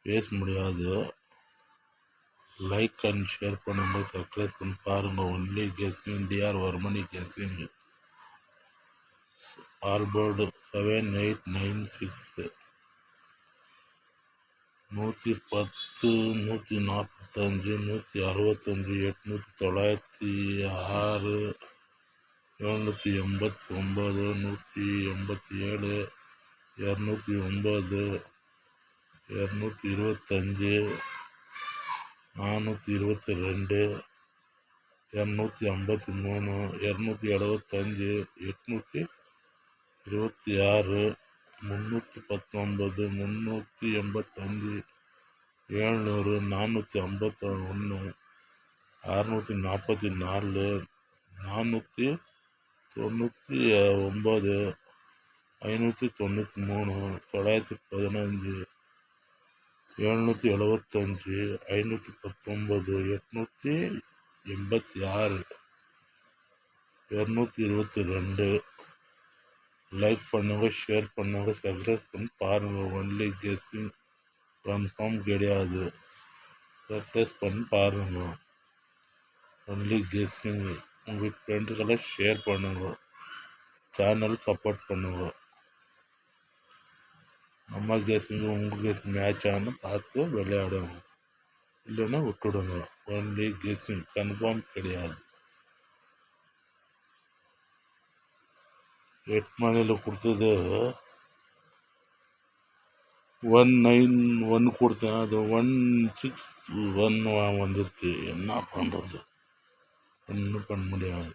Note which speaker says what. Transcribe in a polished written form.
Speaker 1: பேச முடியாது. Like and share பண்ணுங்க, சப்ஸ்கிரைப் பண்ணி பாருங்கள். ஒன்லி கெஸ்ஸிங் டிஆர் வர்மனி கெஸ்ஸிங் ஆல்போர்டு 7896 110 145 165 800 906 789 187 209 225 422 253 275 826 319 385 700 451 644 499 593 915 775 519 886 222. லைக் பண்ணுங்க, ஷேர் பண்ணுங்க, சப்ஸ்கிரைப் பண்ணி பாருங்க. ஒன்லி கெஸ்ஸிங் கன்ஃபார்ம் கிடையாது. சப்ஸ்கிரைப் பண்ணி பாருங்க. Only guessing. உங்கள் ஃப்ரெண்டுக்கெல்லாம் ஷேர் பண்ணுங்க. சேனல் சப்போர்ட் பண்ணுங்க. நம்ம கெஸ்ஸிங் உங்கள் கெஸ்ஸிங் மேட்ச் ஆனால் பார்த்து விளையாடுங்க, இல்லைன்னா விட்டுடுங்க. ஒன்லி கெஸ்ஸிங் கன்ஃபார்ம் கிடையாது. 8 மணியில் கொடுத்தது 191 கொடுத்தேன், அது 161 வந்துருச்சு. என்ன பண்ணுறது? ஒன்றும் பண்ண முடியாது.